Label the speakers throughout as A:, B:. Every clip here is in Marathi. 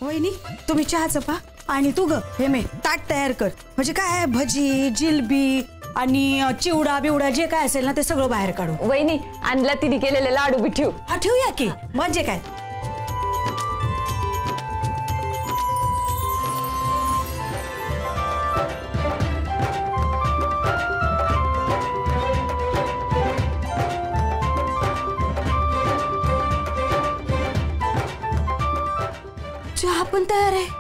A: वहिनी तुम्ही चहाचं पा आणि तू ग हे मे ताट तयार कर म्हणजे काय भजी जिलबी आणि चिवडा बिवडा जे काय असेल ना ते सगळं बाहेर काढू.
B: वहिनी आणला तिने केलेले लाडू बी ठेवू.
A: हा ठेवूया की म्हणजे काय. चहा पण तयार आहे.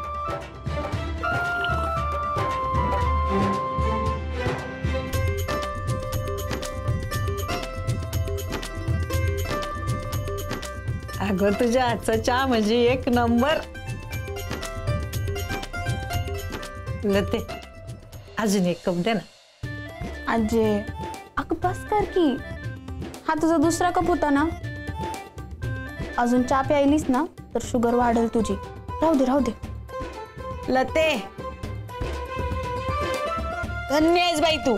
C: अगं तुझ्या हातचा चहा म्हणजे एक नंबर. लते अजून एक कप दे ना.
D: आजे अगं बस कर की. हा तुझा दुसरा कप होता ना. अजून चहा प्यायलीस ना तर शुगर वाढेल तुझी. राहू दे राहू दे.
A: लते धन्य आहेस बाई तू.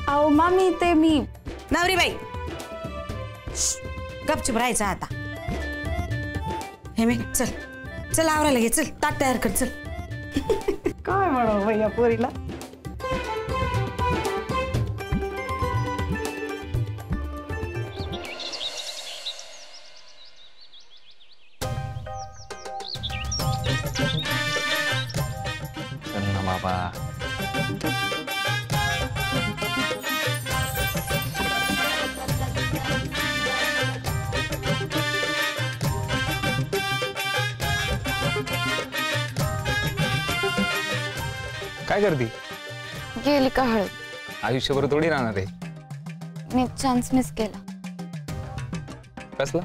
D: आओ मामी ते मी
A: नवरी बाई गपचूप राहायचं आता. हे मी चल चल आवरायला घे. चल ताट तयार कर चल.
C: काय म्हणू भैया पोरीला.
E: बाबा काय करती.
D: गेली का हळद.
E: आयुष्यभर थोडी राहणार आहे.
D: मी चान्स मिस केला.
E: कसला.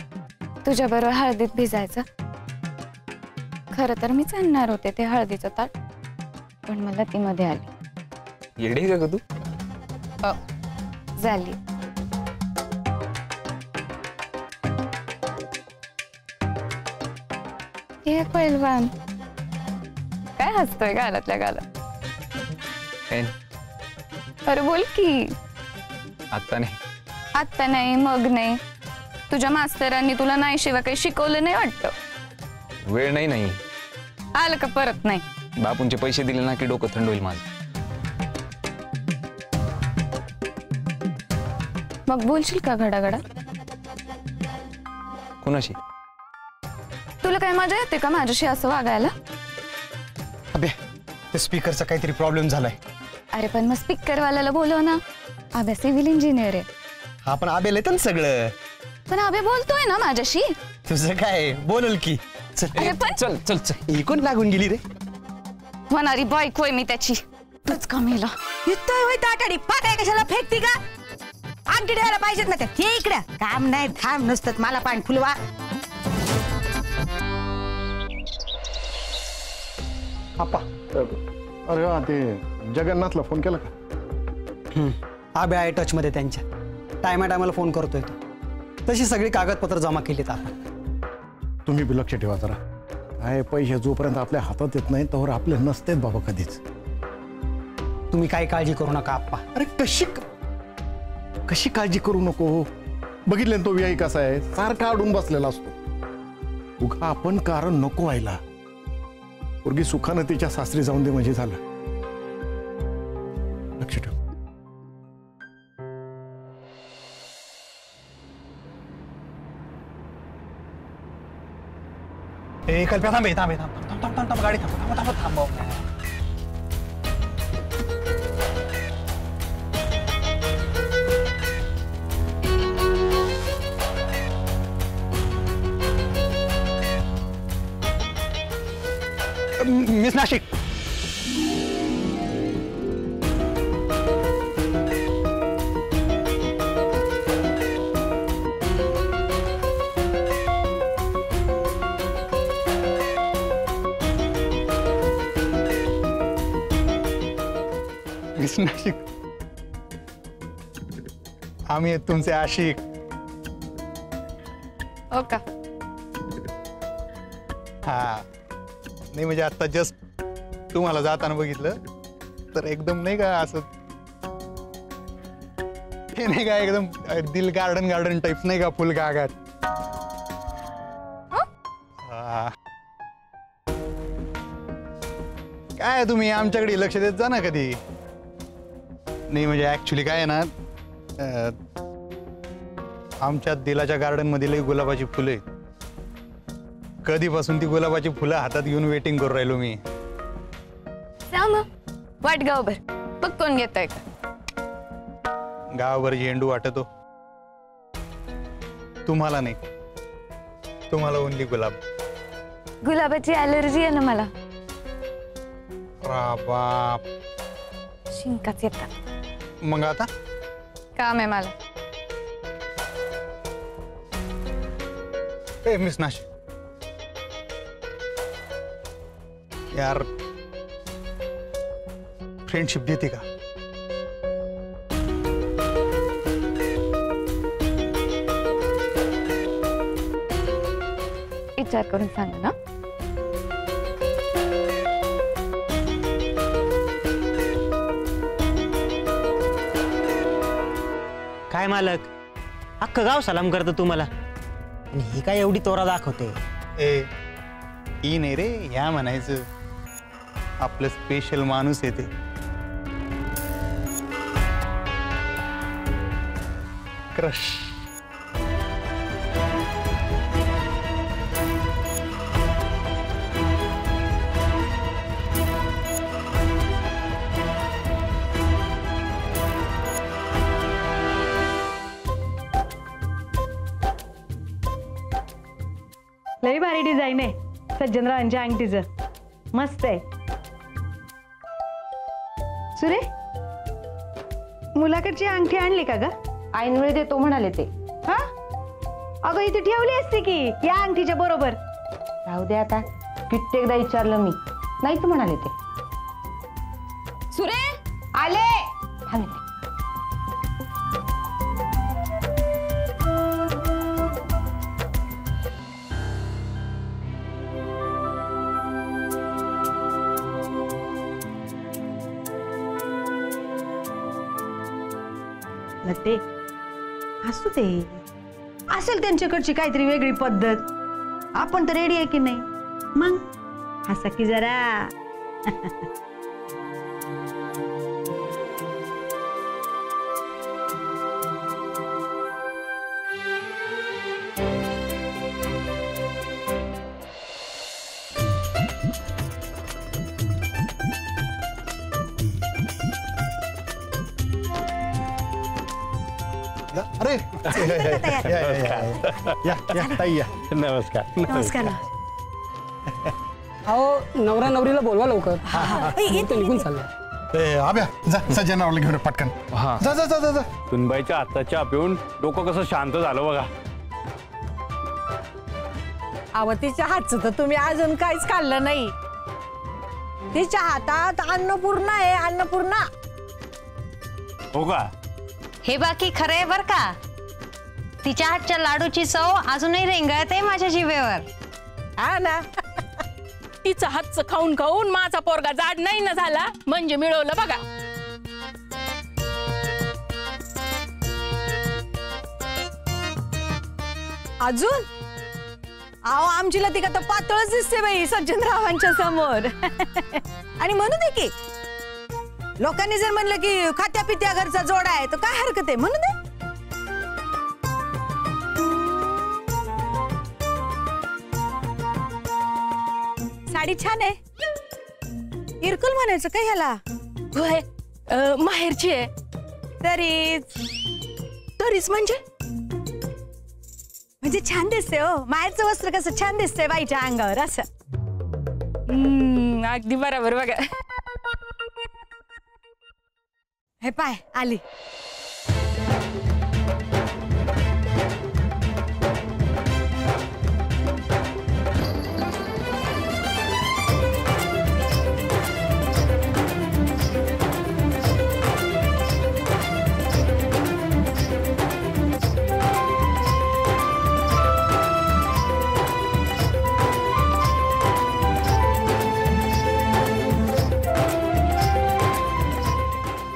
D: तुझ्या बरोबर हळदीत भिजायचं. खरं तर मीच आणणार होते ते हळदीचं ताट पण मला ती मध्ये आली.
E: येडी का तू.
D: झाली. हे पैलवान काय हसतोय गालातल्या गालात. अरे बोल की.
E: आता नाही.
D: आता नाही मग नाही. तुझ्या मास्तरांनी तुला नाही शिवाय काही शिकवलं नाही वाटतं.
E: वेळ नाही. नाही
D: आलं का परत नाही.
E: बापूंचे पैसे दिले ना की डोकं थंड होईल माझं.
D: मग बोलशील का घडाघडा.
E: कुणाशी.
D: तुला काय मजा येते का माझ्याशी असं वागायला.
F: अबे ते स्पीकरचा काहीतरी प्रॉब्लेम झालाय.
D: अरे पण मग स्पीकरवाल्याला बोलव ना. आबे सिव्हिल इंजिनियर आहे.
F: हा पण आबे येतं ना सगळं.
D: पण आबे बोलतोय ना माझ्याशी.
F: तुझं काय बोलल की.
D: अरे पण
E: चल चल चल.
F: एकूण लागून गेली रे.
D: होणारी बायकोय मी त्याची. तूच कमीला
A: येतोय होय ताटाडी पाकाय कशाला फेकती का. आमटी द्यायला पाहिजेत ना त्या. हे इकडे काम नाही थांब नुसतं मला पाणी फुलवा.
G: आपा अरे वा ते जगन्नाथला फोन केला का.
F: आबे आहे टच मध्ये त्यांच्या. टायमाला फोन करतोय तो. तशी सगळी कागदपत्र जमा केलीत आपण.
G: तुम्ही बी लक्ष ठेवा जरा. काय पैसे जोपर्यंत आपल्या हातात येत नाही तोवर आपले नसतेच बाबा कधीच.
F: तुम्ही काही काळजी करू नका आप्पा.
G: अरे कशी काळजी करू नको. बघितले तो व्यायी कसा आहे सारखा अडून बसलेला असतो. उगा आपण कारण नको व्हायला. पोरगी सुखानं तिच्या सासरी जाऊन दे म्हणजे झालं. लक्ष ठेव.
F: ए कल्प्या थांब गाडी थांब. मिस नाशिक.
H: मिस नाशिक आम्ही तुमचे आशिक.
D: हो का.
H: हा नाही म्हणजे आता जस्ट तुम्हाला जाताना बघितलं तर एकदम नाही का असं हे नाही का एकदम दिल गार्डन गार्डन टाइप नाही का फुल कागद. काय तुम्ही आमच्याकडे लक्ष देत जा ना कधी. नाही म्हणजे ऍक्च्युली काय आहे ना आमच्या दिलाच्या गार्डन मध्ये लई गुलाबाची फुलं आहेत. कधीपासून ती गुलाबाची फुलं हातात घेऊन वेटिंग करू राहिलो मी.
B: वाट गावभर बघ कोण घेतोय का.
H: गावभर झेंडू वाटतो तुम्हाला नाही, तुम्हाला ओनली गुलाब.
B: गुलाबाची ॲलर्जी आहे ना मला,
H: बाप.
B: शिंकाच येतात.
H: मग आता
B: काम आहे मला.
H: ए मिस नाशिक यार फ्रेंडशिप देते का.
B: विचार करून सांगा ना.
I: काय मालक, अख्खं गाव सलाम करतं तुम्हाला आणि ही काय एवढी तोरा दाखवते.
H: ए ही नाही रे, ह्या म्हणायचं आपलं स्पेशल माणूस येते. क्रश.
C: लई भारी डिझाईन आहे सज्जनरावांच्या अंगठीचं, मस्त आहे. सुरे मुलाकडची अंगठी आणली का ग.
B: ऐनवेळी देतो म्हणाले ते.
C: हा अगं इथे ठेवली असते की या अंगठीच्या बरोबर.
B: राहू दे आता, कित्येकदा विचारलं मी, नाहीच म्हणाले ते. सुरे आले.
C: ते असू दे, असेल त्यांच्याकडची काहीतरी वेगळी पद्धत. आपण तर रेडी आहे की नाही. मग हसा की जरा.
H: अरे या ताई या.
G: नमस्कार.
A: नमस्कार.
J: अहो नवरा नवरीला बोलवा लवकर. तो निघून चालला.
H: आब्या जा सज्जनावरला घेऊन पटकन.
E: हा
H: जा जा जा जा.
K: सुनबाईच्या हाताच्या पिऊन डोकं कसं शांत झालं बघा.
C: अहो तिच्या हातचं तर तुम्ही अजून काहीच खाल्लं नाही. तिच्या हातात अन्नपूर्णा आहे, अन्नपूर्णा.
K: हो का.
L: हे बाकी खरं आहे बर का. तिच्या हातच्या लाडूची चव अजूनही रेंगाळते माझ्या जिभेवर.
C: हा ना.
M: तिचं हातचं खाऊन खाऊन माझा पोरगा जाड नाही ना झाला म्हणजे मिळवलं बघा.
A: अजून अहो आमची लतिका तर पातळच दिसते बाई सज्जनरावांच्या समोर. आणि म्हणू दे की लोकांनी जर म्हणलं की खात्या पित्या घरचा जोडा आहे तर काय हरकत आहे, म्हणू दे. साडी छान आहे. इरकुल म्हणायचं काय ह्याला.
M: होय माहेरची आहे.
A: तरीच म्हणजे छान दिसते हो. माहेरचं वस्त्र कसं छान दिसतंय बाईच्या अंगावर असं.
M: अगदी बरोबर बघा.
A: हे पाय आली.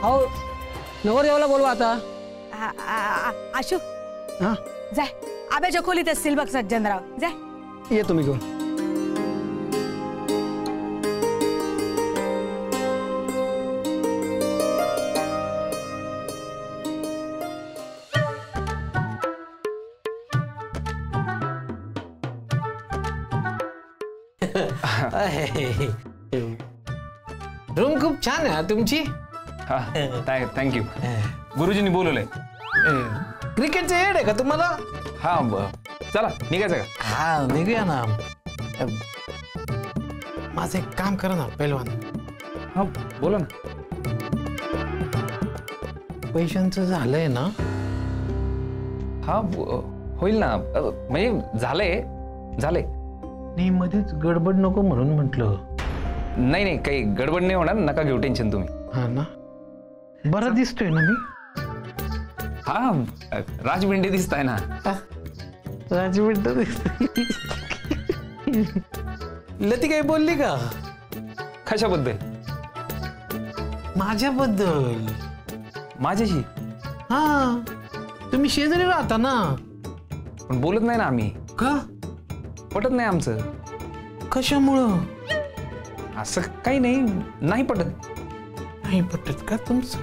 J: अहो नवरदेवाला बोलवा आता.
A: आशू
F: हा
A: जाय आब्याच्या खोलीत असतील बघ सज्जनराव जाय.
F: ये तुम्ही घेऊन.
N: रूम खूप छान आहे तुमची.
E: हा थँक्यू. गुरुजींनी बोलवलंय.
N: क्रिकेटचं हेड आहे का तुम्हाला?
E: हा चला निघायचं का?
N: हा निघूया ना. माझं एक काम करा ना पहिलवान.
E: हा बोला ना.
N: पैशांचं झालंय ना?
E: हा होईल ना. म्हणजे झालंय.
N: नाही मध्येच गडबड नको म्हणून म्हटलं.
E: नाही काही गडबड नाही होणार. नका घेऊ टेन्शन तुम्ही.
N: हा ना. बरं दिसतोय ना मी?
E: हा राजबिंडे दिसताय ना.
N: राजबिंडे दिसतोय. लती काही बोलली का?
E: कशाबद्दल?
N: माझ्याबद्दल.
E: माझ्याशी?
N: हा तुम्ही शेजारी राहता ना.
E: पण बोलत नाही ना आम्ही.
N: का?
E: पटत नाही आमचं.
N: कशामुळं?
E: असं काही नाही पटत.
N: नाही पटत का तुमचं?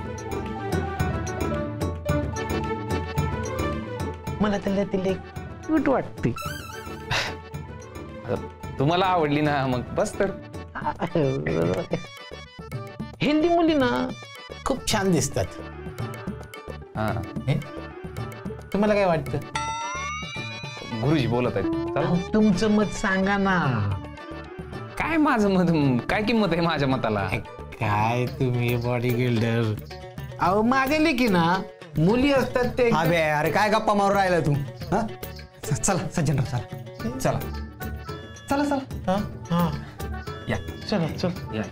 N: मला त्याला तिला क्यूट वाटते.
E: तुम्हाला आवडली ना मग बस तर.
N: हेल्दी मुली ना खूप छान दिसतात.
E: हा
N: तुम्हाला काय वाटतं?
E: गुरुजी बोलत आहेत.
N: तुमचं मत सांगा ना.
E: काय माझं मत? काय किंमत आहे माझ्या मताला?
N: काय तुम्ही बॉडी बिल्डर. अहो मागेली की ना मुली असतात ते.
F: अरे काय गप्पा मारून राहिला तू? हा चला सज्जनराव चला चला चला चला.
N: हा
E: या
N: चला चल
E: या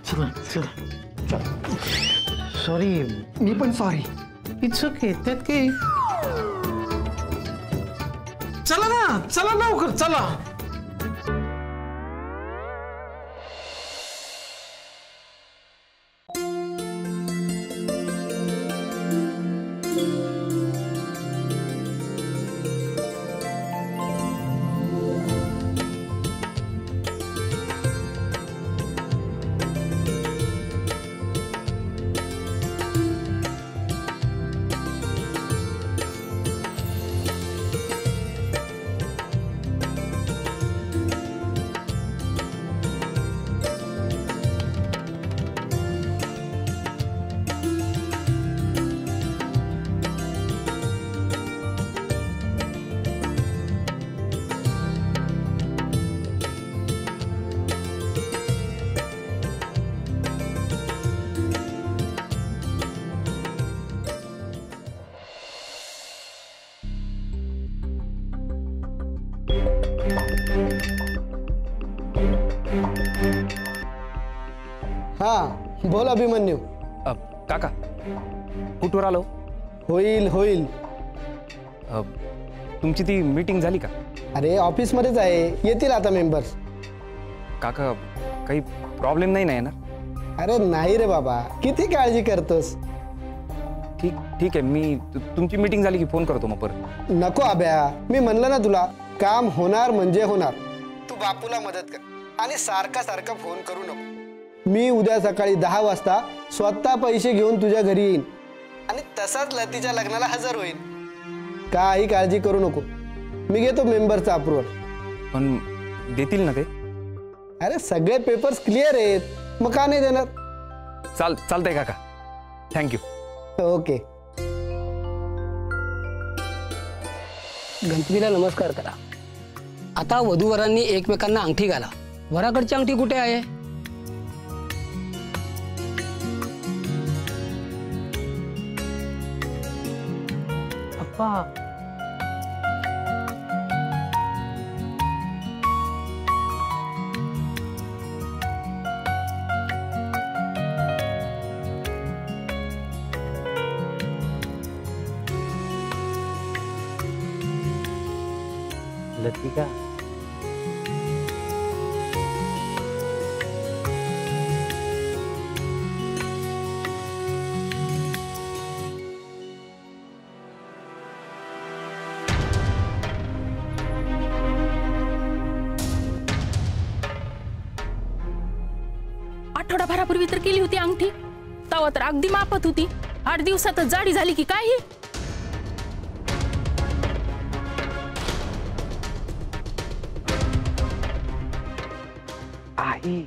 N: चला चला. सॉरी.
F: मी पण सॉरी.
N: It's okay. त्यात काही. चला ना चला लवकर चला.
O: हा बोल अभिमन्यू.
E: काका कुठवर आलो?
O: होईल होईल.
E: तुमची ती मीटिंग झाली का?
O: अरे ऑफिस मध्येच आहे. येतील आता मेंबर्स.
E: काका काही प्रॉब्लेम नाही ना येणार?
O: अरे नाही रे बाबा. किती काळजी करतोस.
E: ठीक आहे. मी तुमची मीटिंग झाली की फोन करतो मग परत.
O: नको अभ्या. मी म्हणलं ना तुला काम होणार म्हणजे होणार. तू बापूला मदत कर आणि सारखा फोन करू नको. मी उद्या सकाळी 10 वाजता स्वतः पैसे घेऊन तुझ्या घरी येईन आणि तसाच लतीच्या लग्नाला हजर होईल. काही काळजी करू नको. मी घेतो मेंबरचा अप्रुव्हल.
E: पण देतील ना ते?
O: अरे सगळे पेपर्स क्लिअर आहेत. मग का नाही देणार?
E: चालतंय काका. थँक्यू.
O: ओके.
J: गणपतीला नमस्कार करा. आता वधूवरांनी एकमेकांना अंगठी घाला. वराकडची अंगठी कुठे आहे? अप्पा.
N: लतिका
M: आठवडाभरापूर्वी तर केली होती अंगठी, तेव्हा तर अगदी मापत होती. 8 दिवसातच जाडी झाली की काय ही?
E: आई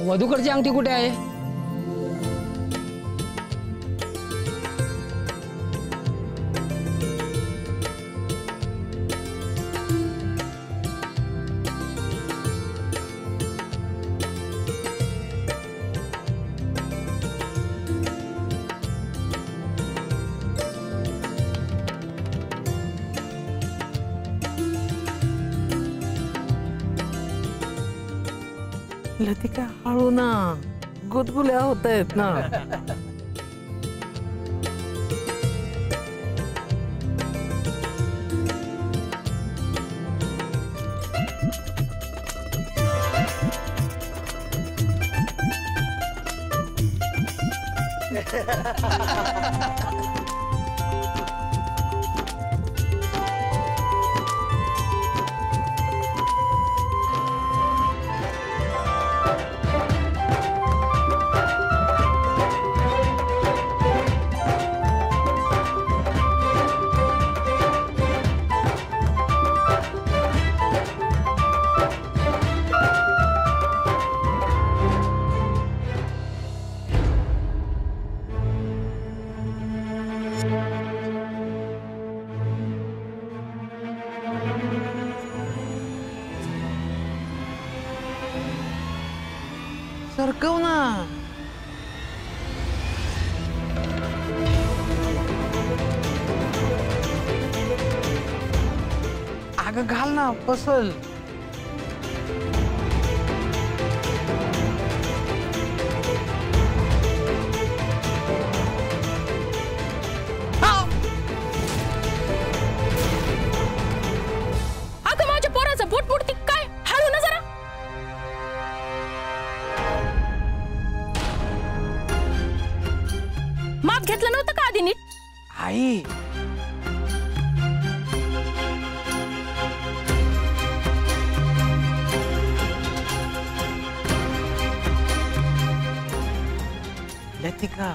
J: वधूकडची अंगठी कुठे आहे?
N: लतिका हळू ना, गुदगुल्या होत आहेत ना. सरकव ना. अगं घाल ना, पसल.
M: अगं माझ्या पोराचं बोट मोडती काय? हळू ना जरा. माप घेतलं नव्हतं का आधी नीट?
N: आई लतिका,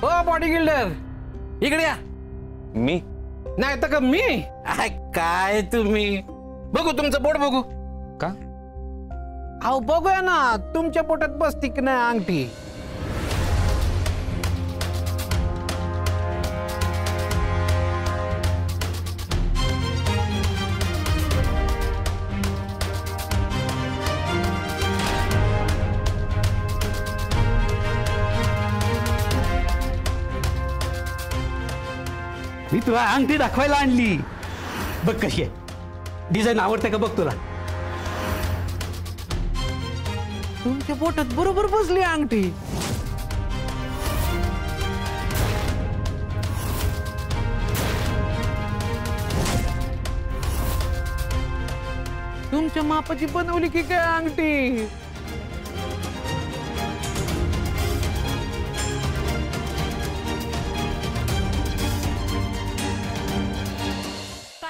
N: ओ बॉडी बिल्डर इकडे या.
E: मी
N: नाही तर का मी? काय तुम्ही बघू तुमचं बोट बघू.
E: का?
N: अहो बघूया ना, तुमच्या पोटात बसती की नाही अंगठी.
F: मी तुला अंगठी दाखवायला आणली. बघ कशी आहे, डिझाईन आवडते का बघ तुला.
N: तुमच्या पोटात बरोबर बसली अंगठी. तुमच्या मापाची बनवली की काय अंगठी?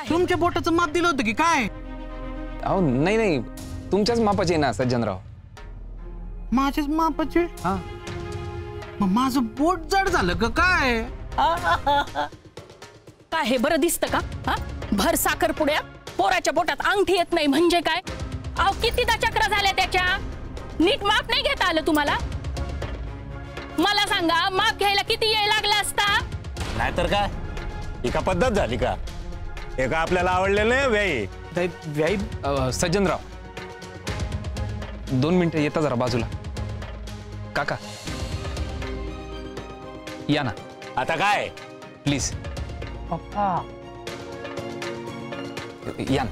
N: तुमच्या बोटाचं माप दिलं होतं की काय?
E: अहो नाही नाही, तुमच्याच मापाचे ना सज्जनराव.
N: माझ्याच मापाचे?
E: हा.
N: मग माझं बोट जड झालं का काय?
M: काय हे बरं दिसतं का? हा, भर साखरपुड्या पोराच्या बोटात अंगठी येत नाही म्हणजे काय? अहो कितीदा चक्रा झाल्या त्याच्या, नीट माप नाही घेता आलं तुम्हाला? मला सांगा, माप घ्यायला किती वेळ लागला असता?
K: नाहीतर काय, ही का पद्धत झाली का? हे का आपल्याला आवडलेलं नाही व्याई.
E: सज्जनराव 2 मिनिटं येता जरा बाजूला. काका या ना.
K: आता काय
E: प्लीज
J: पप्पा
E: या ना.